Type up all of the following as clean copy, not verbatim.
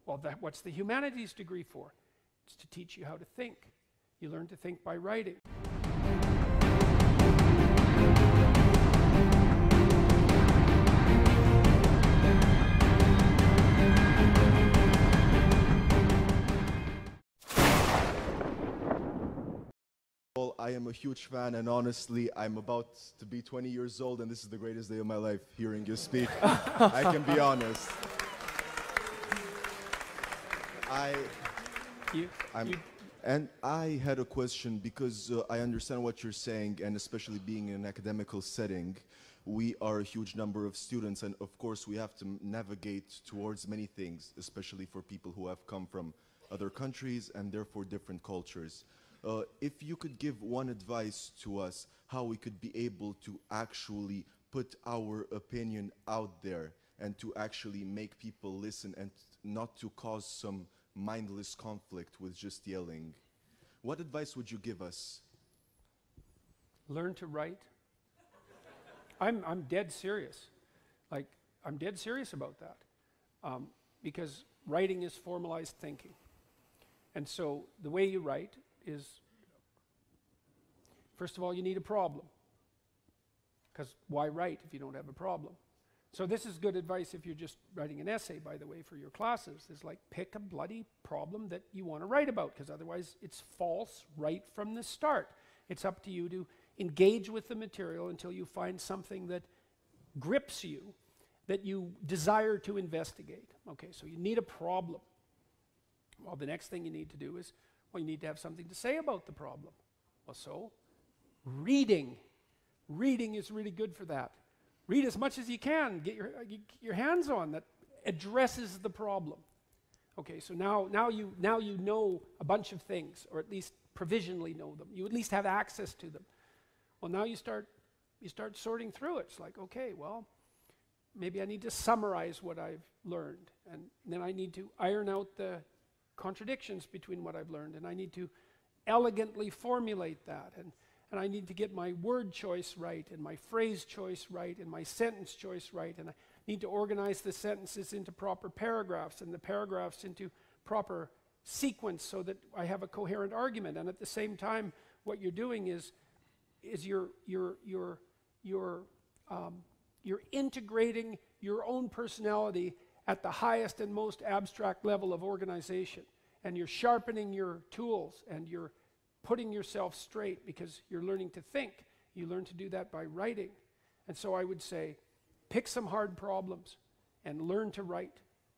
Well, what's the humanities degree for? It's to teach you how to think. You learn to think by writing. Well, I am a huge fan, and honestly, I'm about to be 20 years old, and this is the greatest day of my life, hearing you speak. I can be honest. And I had a question, because I understand what you're saying, and especially being in an academical setting, we are a huge number of students, and of course we have to navigate towards many things, especially for people who have come from other countries and therefore different cultures. If you could give one advice to us, how we could be able to actually put our opinion out there and to actually make people listen and not to cause some mindless conflict with just yelling, what advice would you give us? Learn to write. I'm dead serious. Like, I'm dead serious about that. Because writing is formalized thinking. And so the way you write is, first of all, you need a problem. Because why write if you don't have a problem? So this is good advice if you're just writing an essay, by the way, for your classes. Is like, pick a bloody problem that you want to write about, because otherwise it's false right from the start. It's up to you to engage with the material until you find something that grips you, that you desire to investigate. Okay, so you need a problem. Well, the next thing you need to do is, well, you need to have something to say about the problem. Well, so reading. Reading is really good for that. Read as much as you can. Get your hands on that addresses the problem. Okay, so now you know a bunch of things, or at least provisionally know them. You at least have access to them. Well, now you start sorting through it. It's like, okay, well, maybe I need to summarize what I've learned, and then I need to iron out the contradictions between what I've learned, and I need to elegantly formulate that, and I need to get my word choice right, and my phrase choice right, and my sentence choice right, and I need to organize the sentences into proper paragraphs, and the paragraphs into proper sequence, so that I have a coherent argument. And at the same time, what you're doing is you're integrating your own personality at the highest and most abstract level of organization, and you're sharpening your tools, and you're putting yourself straight, because you're learning to think. You learn to do that by writing. And so I would say, pick some hard problems and learn to write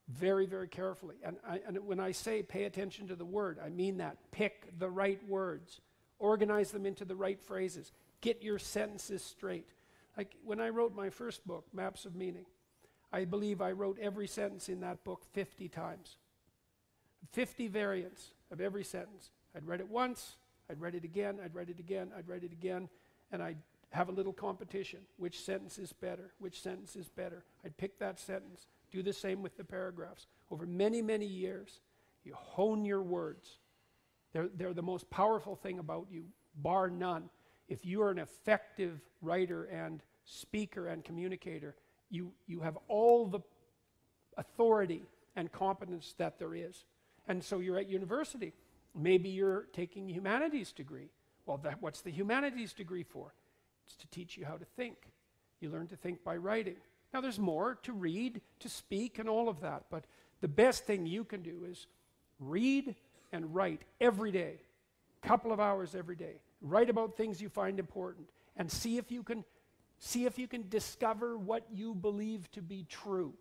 very, very carefully. And when I say pay attention to the word, I mean that. Pick the right words. Organize them into the right phrases. Get your sentences straight. Like when I wrote my first book, Maps of Meaning, I believe I wrote every sentence in that book 50 times. 50 variants of every sentence. I'd read it once, I'd read it again, I'd read it again, I'd read it again, and I'd have a little competition. Which sentence is better? Which sentence is better? I'd pick that sentence. Do the same with the paragraphs. Over many, many years, you hone your words. They're the most powerful thing about you, bar none. If you are an effective writer and speaker and communicator, you have all the authority and competence that there is. And so you're at university. Maybe you're taking a humanities degree. Well, what's the humanities degree for? It's to teach you how to think. You learn to think by writing. Now there's more to read, to speak, and all of that, but the best thing you can do is read and write every day, a couple of hours every day. Write about things you find important, and see if you can discover what you believe to be true.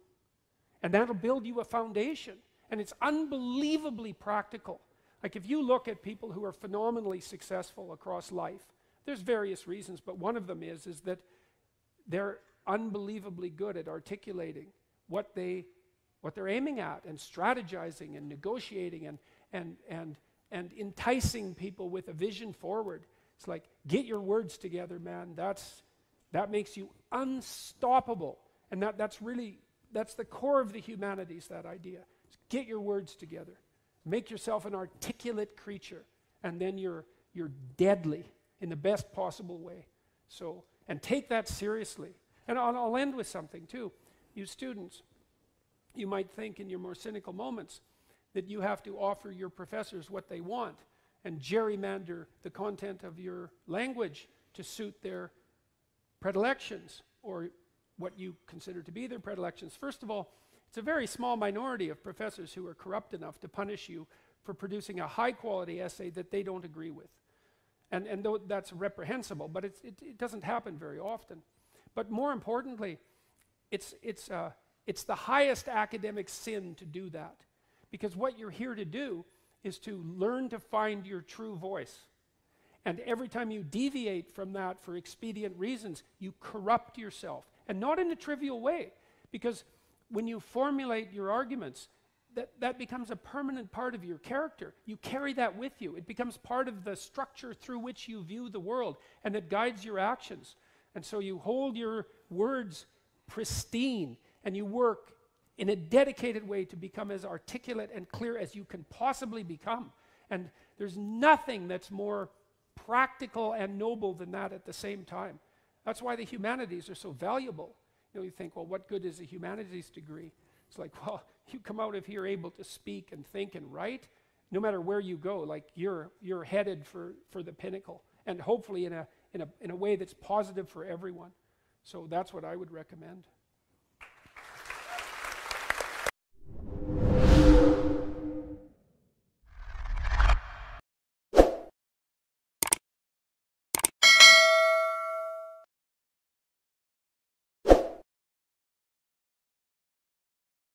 And that'll build you a foundation, and it's unbelievably practical. Like if you look at people who are phenomenally successful across life, there's various reasons, but one of them is that they're unbelievably good at articulating what they're aiming at, and strategizing and negotiating and enticing people with a vision forward. It's like, get your words together, man. That makes you unstoppable. And that's the core of the humanities, that idea. Get your words together. Make yourself an articulate creature, and then you're deadly in the best possible way. So, and take that seriously. And I'll end with something too. You students, You might think in your more cynical moments that you have to offer your professors what they want and gerrymander the content of your language to suit their predilections or what you consider to be their predilections. First of all, it's a very small minority of professors who are corrupt enough to punish you for producing a high-quality essay that they don't agree with. And though that's reprehensible, but it doesn't happen very often. But more importantly, it's the highest academic sin to do that. Because what you're here to do is to learn to find your true voice. And every time you deviate from that for expedient reasons, you corrupt yourself. And not in a trivial way. Because when you formulate your arguments, that becomes a permanent part of your character. You carry that with you. It becomes part of the structure through which you view the world, and it guides your actions. And so you hold your words pristine, and you work in a dedicated way to become as articulate and clear as you can possibly become. And there's nothing that's more practical and noble than that at the same time. That's why the humanities are so valuable. You know, you think, well, what good is a humanities degree? It's like, well, you come out of here able to speak and think and write, no matter where you go, like you're headed for the pinnacle, and hopefully in a way that's positive for everyone. So that's what I would recommend.